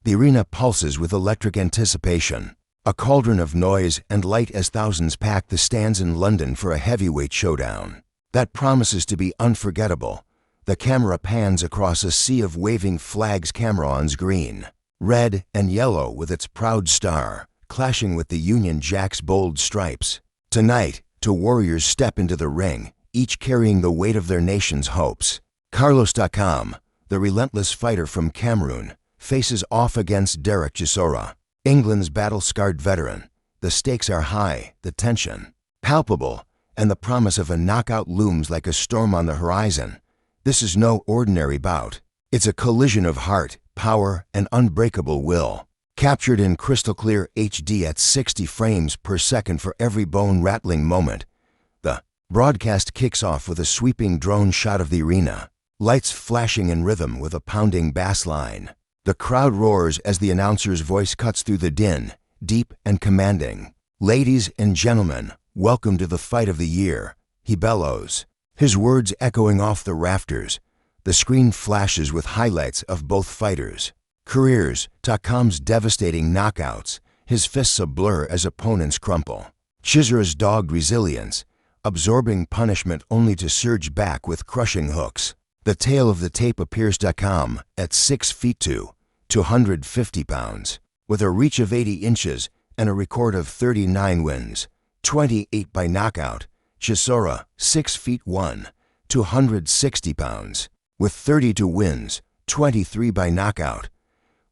The arena pulses with electric anticipation. A cauldron of noise and light as thousands pack the stands in London for a heavyweight showdown that promises to be unforgettable. The camera pans across a sea of waving flags, CAMEROON's green, red, and yellow with its proud star, clashing with the Union Jack's bold stripes. Tonight, two warriors step into the ring, each carrying the weight of their nation's hopes. Carlos Takam, the relentless fighter from Cameroon, faces off against DEREK CHISORA, England's battle-scarred veteran. The stakes are high, the tension palpable, and the promise of a knockout looms like a storm on the horizon. This is no ordinary bout. It's a collision of heart, power, and unbreakable will. Captured in crystal-clear HD at 60 frames per second for every bone-rattling moment, the broadcast kicks off with a sweeping drone shot of the arena, lights flashing in rhythm with a pounding bass line. The crowd roars as the announcer's voice cuts through the din, deep and commanding. "Ladies and gentlemen, welcome to the fight of the year," he bellows, his words echoing off the rafters. The screen flashes with highlights of both fighters' careers, Takam's devastating knockouts, his fists a blur as opponents crumple. Chisora's dogged resilience, absorbing punishment only to surge back with crushing hooks. The tail of the tape appears. Takam, at 6 feet 250 pounds, with a reach of 80 inches and a record of 39 wins, 28 by knockout. Chisora, 6 feet 260 pounds, with 32 wins, 23 by knockout.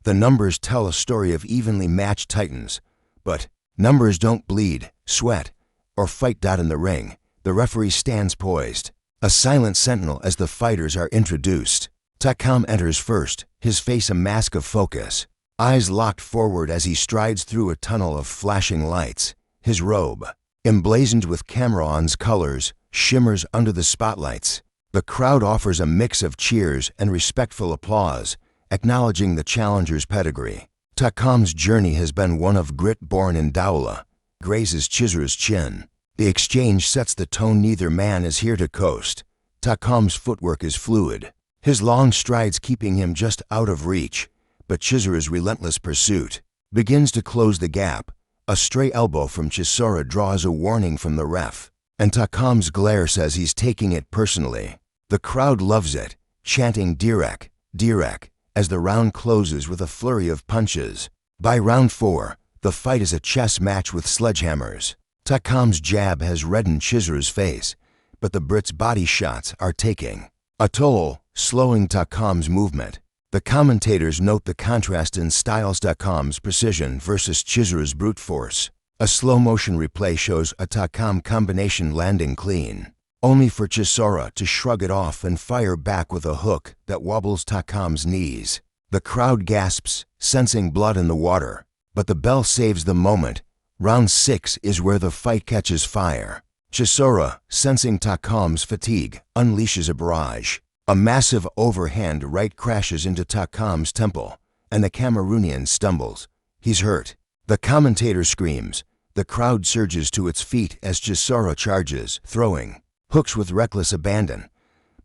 The numbers tell a story of evenly matched titans, but numbers don't bleed, sweat, or fight. In the ring, the referee stands poised, a silent sentinel as the fighters are introduced. Takam enters first, his face a mask of focus, eyes locked forward as he strides through a tunnel of flashing lights. His robe, emblazoned with CAMEROON's colors, shimmers under the spotlights. The crowd offers a mix of cheers and respectful applause, acknowledging the challenger's pedigree. Takam's journey has been one of grit. Born in Douala, grazes Chisora's chin. The exchange sets the tone. Neither man is here to coast. Takam's footwork is fluid, his long strides keeping him just out of reach, but Chisora's relentless pursuit begins to close the gap. A stray elbow from Chisora draws a warning from the ref, and Takam's glare says he's taking it personally. The crowd loves it, chanting "DEREK, DEREK," as the round closes with a flurry of punches. By round 4, the fight is a chess match with sledgehammers. Takam's jab has reddened Chisora's face, but the Brit's body shots are taking a toll, slowing Takam's movement. The commentators note the contrast in styles. Takam's precision versus Chisora's brute force. A slow-motion replay shows a Takam combination landing clean, only for Chisora to shrug it off and fire back with a hook that wobbles Takam's knees. The crowd gasps, sensing blood in the water, but the bell saves the moment. Round 6 is where the fight catches fire. Chisora, sensing Takam's fatigue, unleashes a barrage. A massive overhand right crashes into Takam's temple, and the Cameroonian stumbles. He's hurt. The commentator screams. The crowd surges to its feet as Chisora charges, throwing hooks with reckless abandon.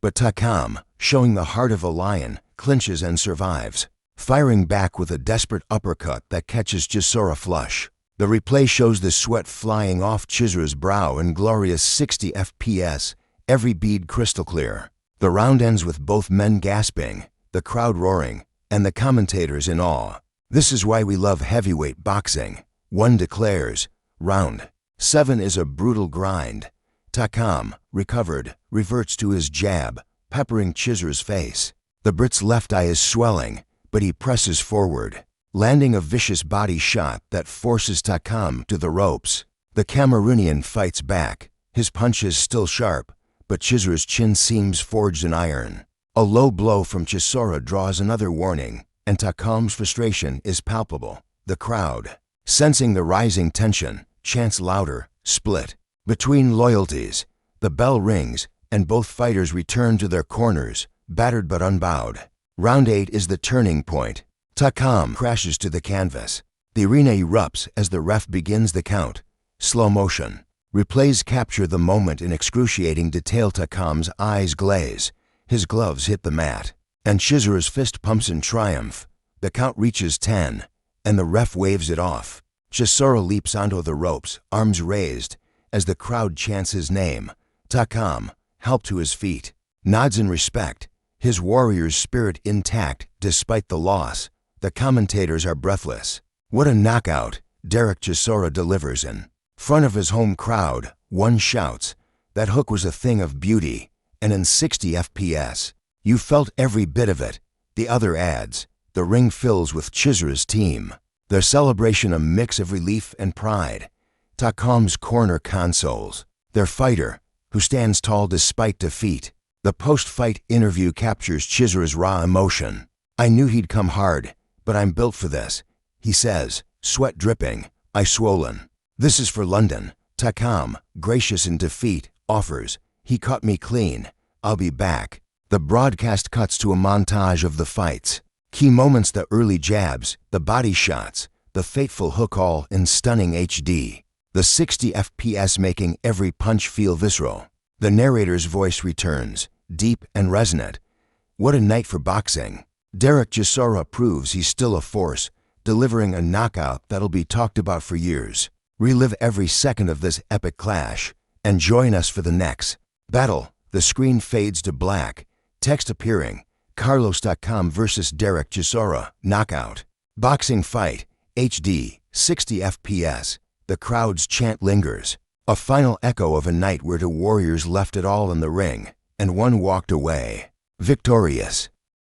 But Takam, showing the heart of a lion, clinches and survives, firing back with a desperate uppercut that catches Chisora flush. The replay shows the sweat flying off Chisora's brow in glorious 60 FPS, every bead crystal clear. The round ends with both men gasping, the crowd roaring, and the commentators in awe. This is why we love heavyweight boxing. One declares, "Round 7 is a brutal grind." Takam, recovered, reverts to his jab, peppering Chisora's face. The Brit's left eye is swelling, but he presses forward, landing a vicious body shot that forces Takam to the ropes. The Cameroonian fights back, his punches still sharp, but Chisora's chin seems forged in iron. A low blow from Chisora draws another warning, and Takam's frustration is palpable. The crowd, sensing the rising tension, chants louder, "Split." Between loyalties, the bell rings, and both fighters return to their corners, battered but unbowed. Round 8 is the turning point. Takam crashes to the canvas. The arena erupts as the ref begins the count. Slow motion. Replays capture the moment in excruciating detail. Takam's eyes glaze, his gloves hit the mat, and Chisora's fist pumps in triumph. The count reaches 10, and the ref waves it off. Chisora leaps onto the ropes, arms raised, as the crowd chants his name. Takam, helped to his feet, nods in respect, his warrior's spirit intact despite the loss. The commentators are breathless. What a knockout DEREK Chisora delivers in front of his home crowd. One shouts, "That hook was a thing of beauty," and in 60 FPS, "You felt every bit of it." The other adds, "The ring fills with Chisora's team." Their celebration a mix of relief and pride. Takam's corner consoles, their fighter, who stands tall despite defeat. The post-fight interview captures Chisora's raw emotion. "I knew he'd come hard, but I'm built for this," he says, sweat dripping, eye swollen. "This is for London." Takam, gracious in defeat, offers, "He caught me clean. I'll be back." The broadcast cuts to a montage of the fights. Key moments: the early jabs, the body shots, the fateful hook, all in stunning HD. The 60 FPS making every punch feel visceral. The narrator's voice returns, deep and resonant. What a night for boxing. DEREK Chisora proves he's still a force, delivering a knockout that'll be talked about for years. Relive every second of this epic clash, and join us for the next battle. The screen fades to black, text appearing, Carlos Takam versus DEREK Chisora, knockout. Boxing fight, HD, 60 FPS. The crowd's chant lingers, a final echo of a night where two warriors left it all in the ring, and one walked away victorious.